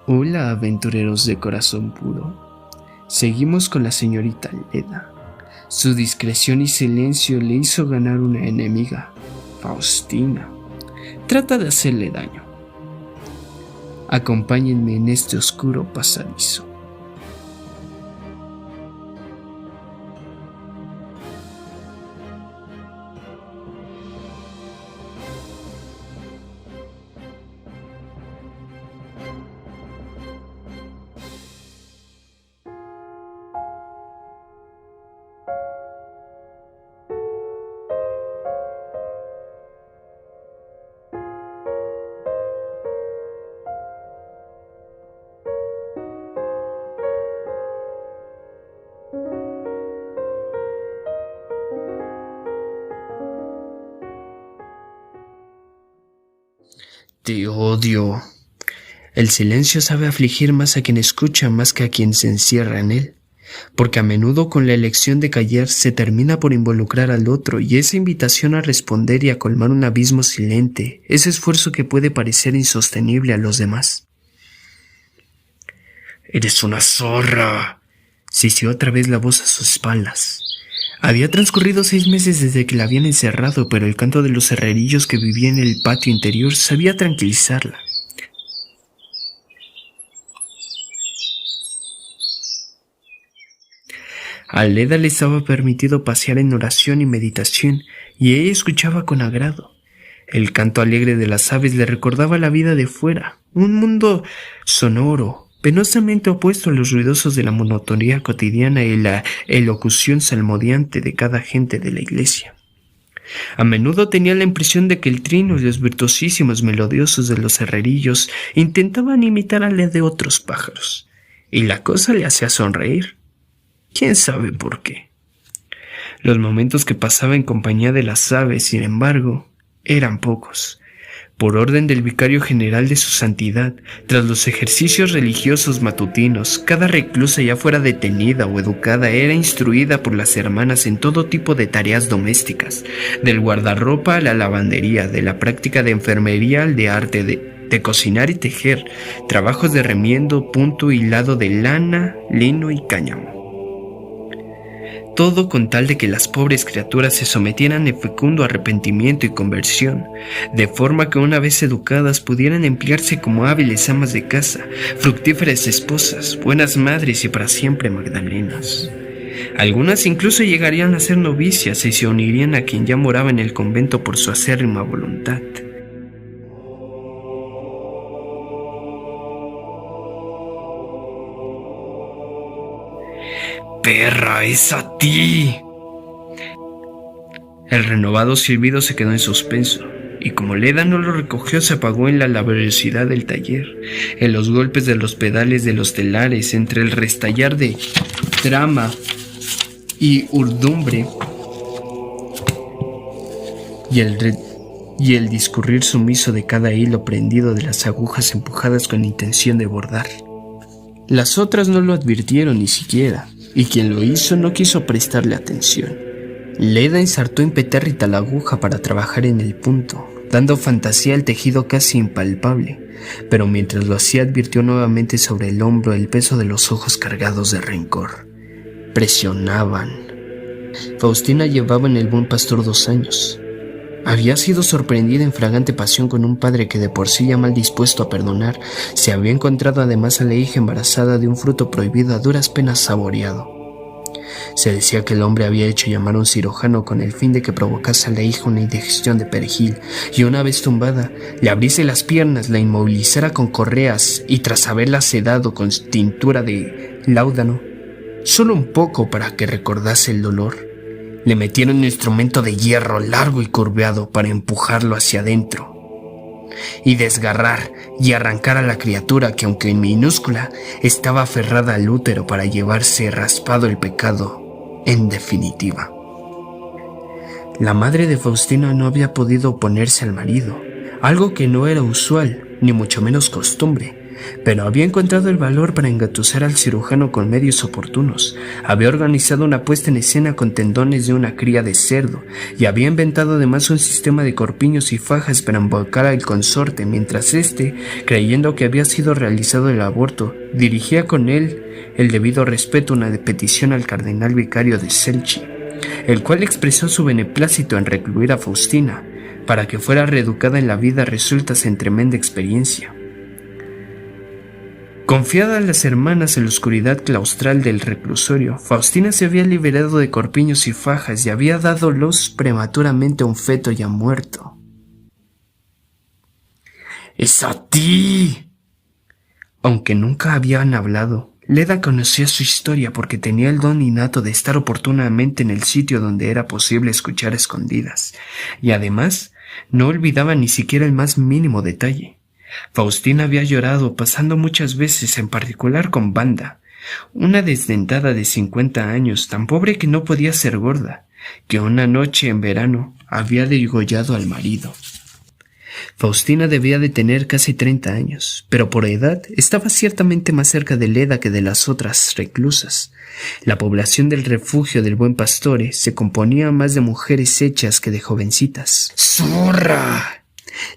Hola, aventureros de corazón puro. Seguimos con la señorita Leda. Su discreción y silencio le hizo ganar una enemiga, Faustina. Trata de hacerle daño. Acompáñenme en este oscuro pasadizo. Te odio. El silencio sabe afligir más a quien escucha más que a quien se encierra en él, porque a menudo con la elección de callar se termina por involucrar al otro, y esa invitación a responder y a colmar un abismo silente, ese esfuerzo que puede parecer insostenible a los demás. «Eres una zorra», sisió otra vez la voz a sus espaldas. Había transcurrido 6 meses desde que la habían encerrado, pero el canto de los herrerillos que vivían en el patio interior sabía tranquilizarla. A Leda le estaba permitido pasear en oración y meditación, y ella escuchaba con agrado. El canto alegre de las aves le recordaba la vida de fuera, un mundo sonoro, penosamente opuesto a los ruidosos de la monotonía cotidiana y la elocución salmodiante de cada gente de la iglesia. A menudo tenía la impresión de que el trino y los virtuosísimos melodiosos de los herrerillos intentaban imitar a la de otros pájaros, y la cosa le hacía sonreír. ¿Quién sabe por qué? Los momentos que pasaba en compañía de las aves, sin embargo, eran pocos. Por orden del vicario general de su santidad, tras los ejercicios religiosos matutinos, cada reclusa, ya fuera detenida o educada, era instruida por las hermanas en todo tipo de tareas domésticas, del guardarropa a la lavandería, de la práctica de enfermería al de arte de cocinar y tejer, trabajos de remiendo, punto, hilado de lana, lino y cáñamo. Todo con tal de que las pobres criaturas se sometieran en fecundo arrepentimiento y conversión, de forma que una vez educadas pudieran emplearse como hábiles amas de casa, fructíferas esposas, buenas madres y para siempre magdalenas. Algunas incluso llegarían a ser novicias y se unirían a quien ya moraba en el convento por su acérrima voluntad. «¡Perra, es a ti!». El renovado silbido se quedó en suspenso, y como Leda no lo recogió, se apagó en la laboriosidad del taller, en los golpes de los pedales de los telares, entre el restallar de trama y urdumbre, y el discurrir sumiso de cada hilo prendido de las agujas empujadas con intención de bordar. Las otras no lo advirtieron ni siquiera, y quien lo hizo no quiso prestarle atención. Leda ensartó impetérrita la aguja para trabajar en el punto, dando fantasía al tejido casi impalpable, pero mientras lo hacía advirtió nuevamente sobre el hombro el peso de los ojos cargados de rencor. Presionaban. Faustina llevaba en el Buen Pastor 2 años. Había sido sorprendida en fragante pasión con un padre que, de por sí ya mal dispuesto a perdonar, se había encontrado además a la hija embarazada de un fruto prohibido a duras penas saboreado. Se decía que el hombre había hecho llamar a un cirujano con el fin de que provocase a la hija una indigestión de perejil, y una vez tumbada, le abriese las piernas, la inmovilizara con correas y, tras haberla sedado con tintura de láudano, solo un poco para que recordase el dolor, le metieron un instrumento de hierro largo y curveado para empujarlo hacia adentro y desgarrar y arrancar a la criatura que, aunque minúscula, estaba aferrada al útero para llevarse raspado el pecado en definitiva. La madre de Faustina no había podido oponerse al marido, algo que no era usual, ni mucho menos costumbre, pero había encontrado el valor para engatusar al cirujano con medios oportunos. Había organizado una puesta en escena con tendones de una cría de cerdo y había inventado además un sistema de corpiños y fajas para embolcar al consorte, mientras éste, creyendo que había sido realizado el aborto, dirigía con él el debido respeto una petición al cardenal vicario de Celchi, el cual expresó su beneplácito en recluir a Faustina para que fuera reeducada en la vida resueltas en tremenda experiencia. Confiada a las hermanas en la oscuridad claustral del reclusorio, Faustina se había liberado de corpiños y fajas y había dado luz prematuramente a un feto ya muerto. ¡Es a ti! Aunque nunca habían hablado, Leda conocía su historia porque tenía el don innato de estar oportunamente en el sitio donde era posible escuchar a escondidas, y además no olvidaba ni siquiera el más mínimo detalle. Faustina había llorado, pasando muchas veces, en particular con Wanda, una desdentada de 50 años, tan pobre que no podía ser gorda, que una noche en verano había degollado al marido. Faustina debía de tener casi 30 años, pero por edad estaba ciertamente más cerca de Leda que de las otras reclusas. La población del refugio del Buen Pastore se componía más de mujeres hechas que de jovencitas. ¡Zorra!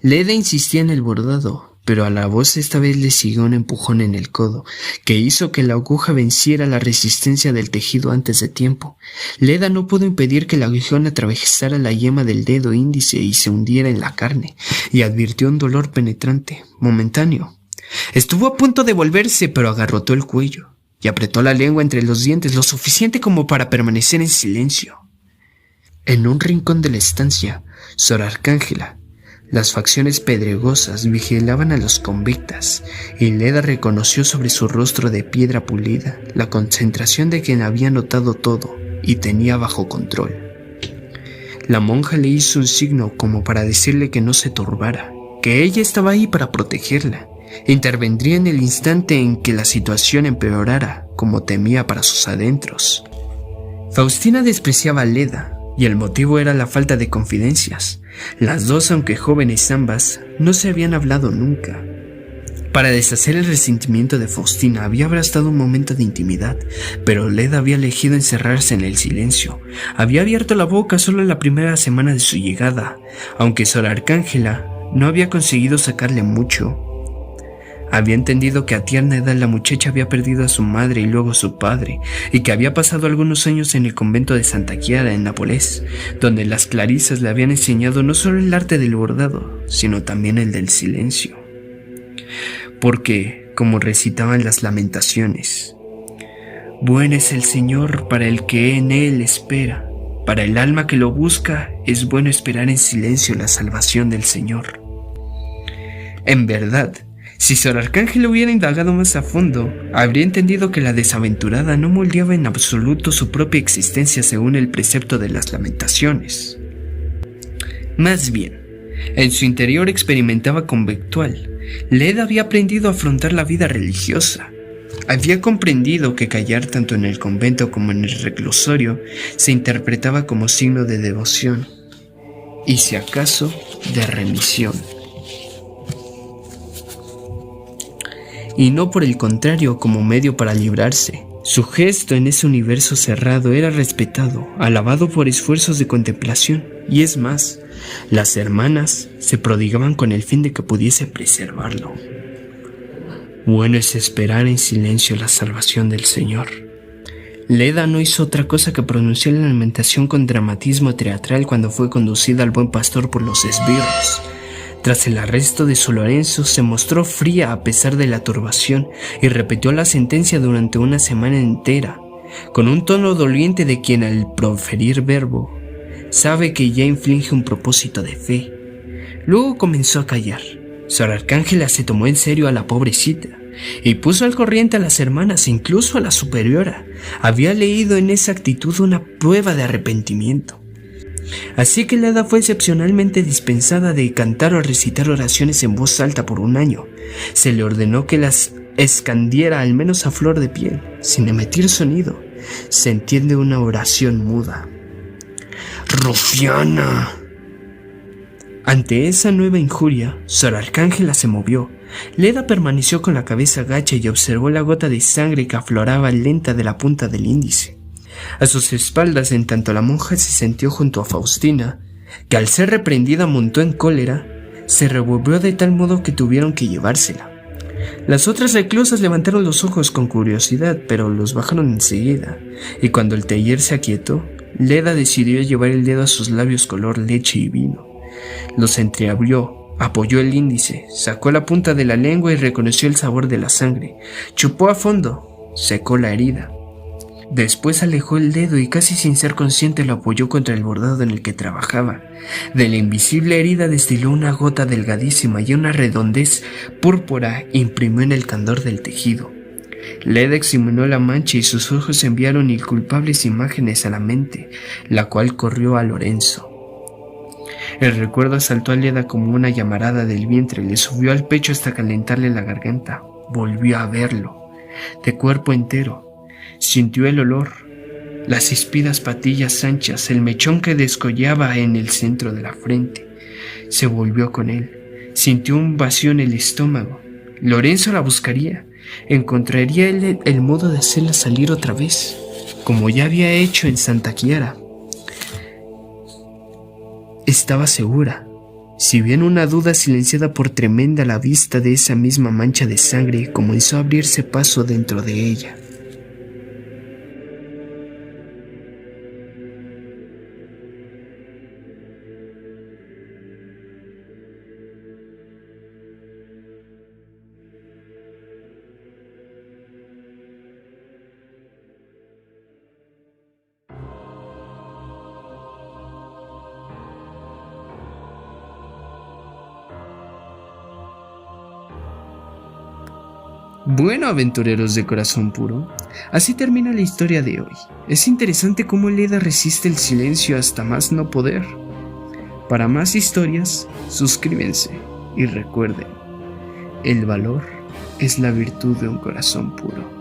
Leda insistía en el bordado, pero a la voz esta vez le siguió un empujón en el codo, que hizo que la aguja venciera la resistencia del tejido antes de tiempo. Leda no pudo impedir que la aguijón atravesara la yema del dedo índice y se hundiera en la carne, y advirtió un dolor penetrante, momentáneo. Estuvo a punto de volverse, pero agarrotó el cuello, y apretó la lengua entre los dientes lo suficiente como para permanecer en silencio. En un rincón de la estancia, Sor Arcángela, las facciones pedregosas vigilaban a los convictas, y Leda reconoció sobre su rostro de piedra pulida la concentración de quien había notado todo y tenía bajo control. La monja le hizo un signo como para decirle que no se turbara, que ella estaba ahí para protegerla. Intervendría en el instante en que la situación empeorara, como temía para sus adentros. Faustina despreciaba a Leda, y el motivo era la falta de confidencias. Las dos, aunque jóvenes ambas, no se habían hablado nunca. Para deshacer el resentimiento de Faustina había bastado un momento de intimidad, pero Leda había elegido encerrarse en el silencio. Había abierto la boca solo en la primera semana de su llegada, aunque Sor Arcángela no había conseguido sacarle mucho. Había entendido que a tierna edad la muchacha había perdido a su madre y luego a su padre, y que había pasado algunos años en el convento de Santa Chiara en Nápoles, donde las clarisas le habían enseñado no solo el arte del bordado, sino también el del silencio. Porque, como recitaban las lamentaciones, bueno es el Señor para el que en Él espera, para el alma que lo busca es bueno esperar en silencio la salvación del Señor. En verdad, si Sor Arcángela hubiera indagado más a fondo, habría entendido que la desaventurada no moldeaba en absoluto su propia existencia según el precepto de las lamentaciones. Más bien, en su interior experimentaba conventual. Leda había aprendido a afrontar la vida religiosa. Había comprendido que callar tanto en el convento como en el reclusorio se interpretaba como signo de devoción, y si acaso, de remisión. Y no por el contrario como medio para librarse. Su gesto en ese universo cerrado era respetado, alabado por esfuerzos de contemplación, y es más, las hermanas se prodigaban con el fin de que pudiese preservarlo. Bueno es esperar en silencio la salvación del Señor. Leda no hizo otra cosa que pronunciar la lamentación con dramatismo teatral cuando fue conducida al Buen Pastor por los esbirros. Tras el arresto de Sor Lorenzo, se mostró fría a pesar de la turbación y repitió la sentencia durante una semana entera, con un tono doliente de quien al proferir verbo sabe que ya inflige un propósito de fe. Luego comenzó a callar. Sor Arcángela se tomó en serio a la pobrecita y puso al corriente a las hermanas, incluso a la superiora. Había leído en esa actitud una prueba de arrepentimiento. Así que Leda fue excepcionalmente dispensada de cantar o recitar oraciones en voz alta por un año. Se le ordenó que las escandiera al menos a flor de piel, sin emitir sonido. Se entiende una oración muda. ¡Rufiana! Ante esa nueva injuria, Sor Arcángela se movió. Leda permaneció con la cabeza gacha y observó la gota de sangre que afloraba lenta de la punta del índice. A sus espaldas, en tanto la monja se sentó junto a Faustina, que al ser reprendida montó en cólera, se revolvió de tal modo que tuvieron que llevársela. Las otras reclusas levantaron los ojos con curiosidad, pero los bajaron enseguida, y cuando el taller se aquietó, Leda decidió llevar el dedo a sus labios color leche y vino. Los entreabrió, apoyó el índice, sacó la punta de la lengua y reconoció el sabor de la sangre. Chupó a fondo, secó la herida. Después alejó el dedo y casi sin ser consciente lo apoyó contra el bordado en el que trabajaba. De la invisible herida destiló una gota delgadísima y una redondez púrpura imprimió en el candor del tejido. Leda examinó la mancha y sus ojos enviaron inculpables imágenes a la mente, la cual corrió a Lorenzo. El recuerdo asaltó a Leda como una llamarada del vientre, le subió al pecho hasta calentarle la garganta. Volvió a verlo, de cuerpo entero. Sintió el olor, las híspidas patillas anchas, el mechón que descollaba en el centro de la frente. Se volvió con él. Sintió un vacío en el estómago. Lorenzo la buscaría. Encontraría el modo de hacerla salir otra vez, como ya había hecho en Santa Chiara. Estaba segura, si bien una duda silenciada por tremenda la vista de esa misma mancha de sangre comenzó a abrirse paso dentro de ella. Bueno, aventureros de corazón puro, así termina la historia de hoy. Es interesante cómo Leda resiste el silencio hasta más no poder. Para más historias, suscríbanse y recuerden, el valor es la virtud de un corazón puro.